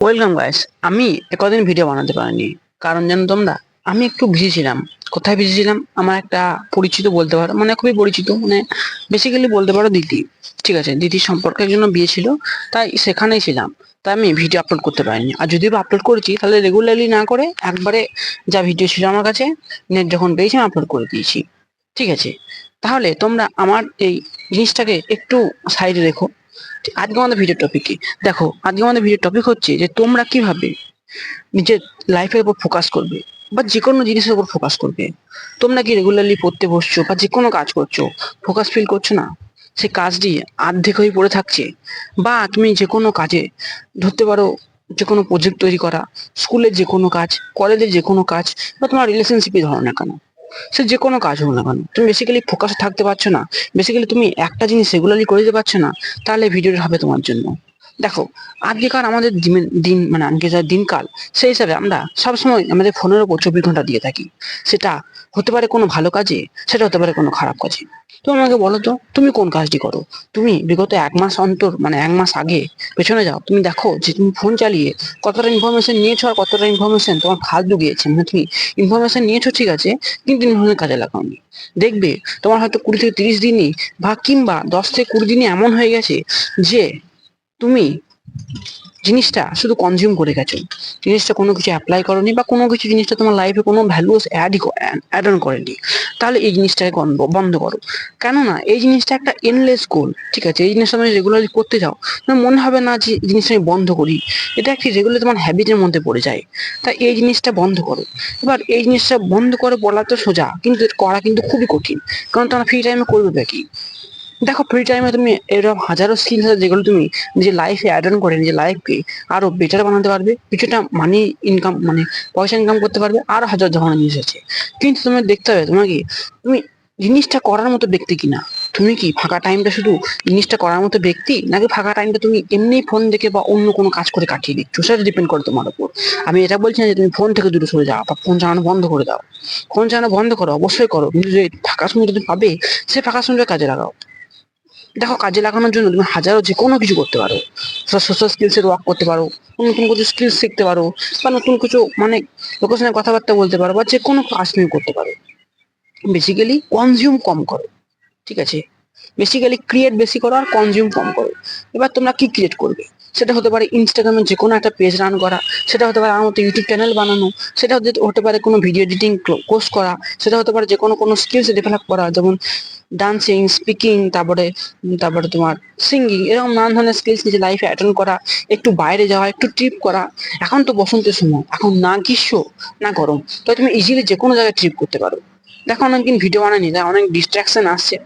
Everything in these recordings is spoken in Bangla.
Welcome guys. আমি কদিন ভিডিও বানাতে পারিনি, কারণ জানো তোমরা, আমি একটু বিজি ছিলাম। কোথায় বিজি ছিলাম? আমার একটা পরিচিত বলতে পারো, মানে খুবই পরিচিত, মানে বেসিক্যালি বলতে পারো দিদি। ঠিক আছে, দিদির সম্পর্কের জন্য বিয়ে ছিল, তাই সেখানেই ছিলাম। তাই আমি ভিডিও আপলোড করতে পারিনি, আর যদিও আপলোড করেছি তাহলে রেগুলারলি না করে একবারে যা ভিডিও ছিল আমার কাছে, নেট যখন পেয়েছি আপলোড করে দিয়েছি। ঠিক আছে, তাহলে তোমরা আমার এই জিনিসটাকে একটু সাইডে রেখো। আজকে আমাদের ভিডিও টপিক কি? দেখো, আজকে আমাদের ভিডিও টপিক হচ্ছে যে তোমরা কিভাবে নিজের লাইফের উপর ফোকাস করবে, বা যে কোনো জিনিসের উপর ফোকাস করবে। তোমরা কি রেগুলারলি পড়তে বসছো বা যে কোনো কাজ করছো, ফোকাস ফিল করছো না? সেই কাজটি অর্ধেক হয়ে পড়ে থাকছে। বা তুমি যে কোনো কাজে ধরতে পারো, যে কোনো প্রজেক্ট তৈরি করা, স্কুলের যে কোনো কাজ, কলেজের যে কোনো কাজ, বা তোমার রিলেশনশিপই ধরো না কেন, সে যে কোনো কাজ হোক না কেন, তুমি বেসিক্যালি ফোকাসে থাকতে পারছো না, বেসিক্যালি তুমি একটা জিনিস রেগুলারলি করে দিতে পারছো না, তাহলে ভিডিওটা হবে তোমার জন্য। দেখো, আজকেকার আমাদের দিন মানে আজকে যা দিনকাল, সেই হিসাবে আমরা সবসময় আমাদের ফোনের উপর 24 ঘন্টা দিয়ে থাকি। সেটা হতে পারে কোনো ভালো কাজে, সেটা হতে পারে কোনো খারাপ কাজে। তুমি আমাকে বলো তো, তুমি কোন কাজটি করো? তুমি বিগত 1 মাস অন্তর, মানে 1 মাস আগে পেছনে যাও, তুমি দেখো যে তুমি ফোন চালিয়ে কতটা ইনফরমেশন নিয়েছো আর কতটা ইনফরমেশন তোমার ফালতু গিয়েছে। মানে তুমি ইনফরমেশন নিয়েছো ঠিক আছে, কিন্তু ইনফরমেশন কাজে লাগাওনি। দেখবে তোমার হয়তো 20 থেকে 30 দিনই, বা কিংবা 10 থেকে 20 দিনই এমন হয়ে গেছে যে তুমি জিনিসটা শুধু কনজিউম করে গেছো, জিনিসটা কোনো কিছু অ্যাপ্লাই করনি, বা কোনো কিছু জিনিসটা তোমার লাইফে কোনো ভ্যালুস অ্যাড অন করেনি। তাহলে এই জিনিসটাকে বন্ধ করো। কেননা এই জিনিসটা একটা এনলেস গোল। ঠিক আছে, এই জিনিসটা তুমি রেগুলারলি করতে যাও, তোমার মনে হবে না যে এই জিনিসটা আমি বন্ধ করি। এটা একটি রেগুলার তোমার হ্যাবিটের মধ্যে পড়ে যায়। তাই এই জিনিসটা বন্ধ করো। এবার এই জিনিসটা বন্ধ করে বলা তো সোজা, কিন্তু এটা করা কিন্তু খুবই কঠিন। কারণ তোমার ফ্রি টাইমে করবে কি? দেখো, ফ্রি টাইমে তুমি এরকম হাজারো স্কিলস আছে যেগুলো তুমি নিজের লাইফে অ্যাড অন করে নিজের লাইফকে আরো বেটার বানাতে পারবে, কিছুটা মানি ইনকাম, মানে পয়সা ইনকাম করতে পারবে, আরো হাজার ধরনের জিনিস আছে। কিন্তু তোমার দেখতে হবে তোমার কি, তুমি জিনিসটা করার মতো ব্যক্তি কিনা। তুমি কি ফাঁকা টাইমটা শুধু জিনিসটা করার মতো ব্যক্তি, নাকি ফাঁকা টাইমটা তুমি এমনি ফোন দেখে বা অন্য কোনো কাজ করে কাটিয়ে দিচ্ছ? সেটা ডিপেন্ড করে তোমার উপর। আমি এটা বলছি না যে তুমি ফোন থেকে দূরে সরে যাও বা ফোন চালানো বন্ধ করে দাও। ফোন চালানো বন্ধ করো, অবশ্যই করো, কিন্তু যে ফাঁকা সময় তুমি পাবে, সেই ফাঁকা সময়টা কাজে লাগাও। দেখো, কাজে লাগানোর জন্য তুমি হাজারো যে কোনো কিছু করতে পারো। সোশ্যাল স্কিলসের ওয়ার্ক করতে পারো, নতুন কিছু স্কিলস শিখতে পারো, বা নতুন কিছু মানে লোকের সঙ্গে কথাবার্তা বলতে পারো, বা যে কোনো কাজ তুমি করতে পারো। বেসিক্যালি কনজিউম কম করো। ঠিক আছে, বেসিক্যালি ক্রিয়েট বেশি করো আর কনজিউম কম করো। এবার তোমরা কি ক্রিয়েট করবে? সেটা হতে পারে ইনস্টাগ্রামে যে কোনো একটা পেজ রান করা, সেটা হতে পারে আমার মতো ইউটিউব চ্যানেল বানানো, সেটা হতে পারে কোনো ভিডিও এডিটিং কোর্স করা, সেটা হতে পারে যে কোনো স্কিলস ডেভেলপ করা, যেমন ডান্সিং, স্পিকিং, তারপরে তোমার সিঙ্গিং, এরকম নানান ধরনের স্কিলস নিজের লাইফে অ্যাটেন্ড করা, একটু বাইরে যাওয়া, একটু ট্রিপ করা। এখন তো বসন্তের সময়, এখন না গ্রীষ্ম না গরম, তো তুমি ইজিলি যে কোনো জায়গায় ট্রিপ করতে পারো। দেখো, অনেকদিন ভিডিও বানানি, তাই অনেক ডিস্ট্রাকশন আসছে।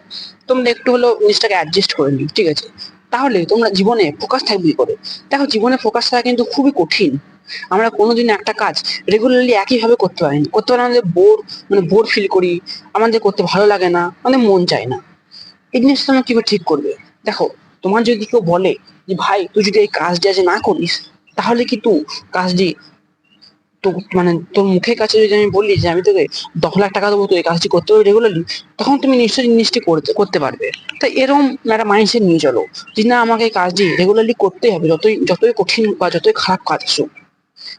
তোমরা একটু হলেও জিনিসটাকে অ্যাডজাস্ট করে নিও, ঠিক আছে? তাহলে তোমরা জীবনে ফোকাস থাকবে কি করে? দেখো, জীবনে ফোকাস থাকা কিন্তু খুবই কঠিন। আমরা কোনোদিন একটা কাজ রেগুলারলি একইভাবে করতে পারি আমাদের বোর ফিল করি, আমাদের করতে ভালো লাগে না, আমাদের মন চায় না। এই জিনিসটা তোমরা কিভাবে ঠিক করবে? দেখো, তোমার যদি কেউ বলে যে ভাই তুই যদি এই কাজটি আজ না করিস, তাহলে কি তুই কাজটি, তো মানে তোর মুখের কাছে যদি আমি বলি যে আমি তোকে 10 লাখ টাকা দেবো, তো এই কাজটি করতে হবে রেগুলারলি, তখন তুমি নিশ্চয়ই জিনিসটি করতে করতে পারবে। তাই এরকম একটা মাইন্ডসেট নিয়ে চলো যে না, আমাকে এই কাজটি রেগুলারলি করতেই হবে, যতই যতই কঠিন বা যতই খারাপ কাজ আসুক।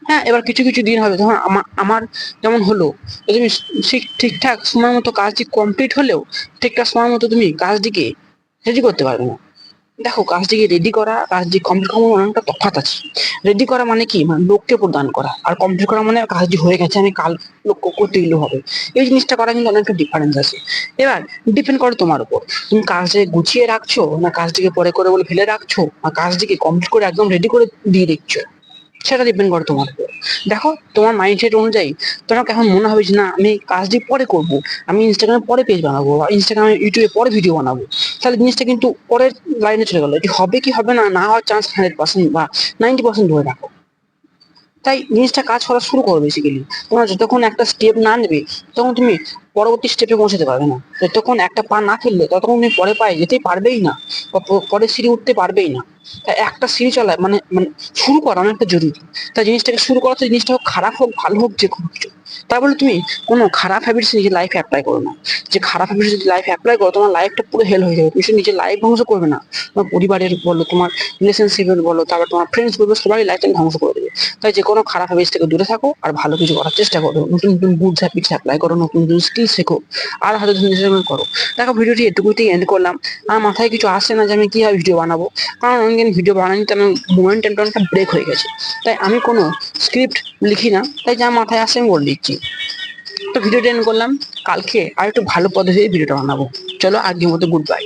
হ্যাঁ, এবার কিছু কিছু দিন হবে তখন আমার যেমন হলো, যে তুমি ঠিকঠাক সময় মতো কাজটি কমপ্লিট হলেও ঠিকঠাক সময় মতো তুমি কাজটিকে রেডি করতে পারবে না। দেখো, কাজটিকে রেডি করা, কাজটি কমপ্লিট করার অনেকটা তফাৎ আছে। রেডি করা মানে কি, মানে লোককে প্রদান করা, আর কমপ্লিট করা মানে কাজটি হয়ে গেছে, আমি কাল লক্ষ্য করতে গেলেও হবে। এই জিনিসটা করা কিন্তু অনেকটা ডিফারেন্স আছে। এবার ডিপেন্ড করে তোমার উপর, তুমি কাজটাকে গুছিয়ে রাখছো, না কাজটিকে পরে করে বলে ফেলে রাখছো, আর কাজটিকে কমপ্লিট করে একদম রেডি করে দিয়ে দিচ্ছ। সেটা ডিপেন্ড করে তোমার উপর। দেখো, তোমার মাইন্ডসেট অনুযায়ী তোমার এখন মনে হবে যে না, আমি এই কাজটি পরে করব, আমি ইনস্টাগ্রামে পরে পেজ বানাবো, বা ইনস্টাগ্রামে ইউটিউবে পরে ভিডিও বানাবো, তাহলে জিনিসটা কিন্তু পরের লাইনে চলে গেলো। এটি হবে কি হবে না, না হওয়ার চান্স 100% বা 90% ধরে রাখো। তাই জিনিসটা কাজ করা শুরু করো। বেসিক্যালি তোমরা যতক্ষণ একটা স্টেপ না নেবে, তখন তুমি পরবর্তী স্টেপে পৌঁছাতে পারবে না। যতক্ষণ একটা পা না ফেললে, ততক্ষণ তুমি পরে পায়ে যেতেই পারবেই না, বা পরের সিঁড়ি উঠতে পারবেই না। তাই একটা সিরিজ চলা মানে মানে শুরু করা অনেকটা জরুরি। তাই জিনিসটাকে শুরু করা, তো জিনিসটা হোক খারাপ হোক ভালো হোক যে কোনো কিছু, তাই বলে তুমি কোনো খারাপ হ্যাবিটস নিজের লাইফে অ্যাপ্লাই করো না। যে খারাপ হ্যাবিটস যদি লাইফে অ্যাপ্লাই করো, তোমার লাইফটা পুরো হেল হয়ে যাবে। তুমি শুধু নিজের লাইফ ধ্বংস করবে না, তোমার পরিবারের বলো, তোমার রিলেশনশিপের বলো, তারপর তোমার ফ্রেন্ডস বলবো, সবারই লাইফটা ধ্বংস করে দেবে। তাই যে কোনো খারাপ হ্যাবিটস থেকে দূরে থাকো আর ভালো কিছু করার চেষ্টা করো, নতুন নতুন গুড হ্যাবিটস অ্যাপ্লাই করো, নতুন নতুন স্কিল শেখো, আর হয়তো নিজের করো। দেখো ভিডিওটি এটুকুতেই এন্ড করলাম। আমার মাথায় কিছু আসছে না যে আমি কিভাবে ভিডিও বানাবো, কারণ অনেকদিন ভিডিও বানানিতে আমার মোমেন্টামটা অনেকটা ব্রেক হয়ে গেছে। তাই আমি কোনো স্ক্রিপ্ট লিখি না, তাই যা মাথায় আসছে আমি বলে দিচ্ছি। তো ভিডিওটা এন্ড করলাম, কালকে আর একটু ভালো পদ্ধতিতে ভিডিওটা বানাবো। চলো আজকের মতো গুড বাই।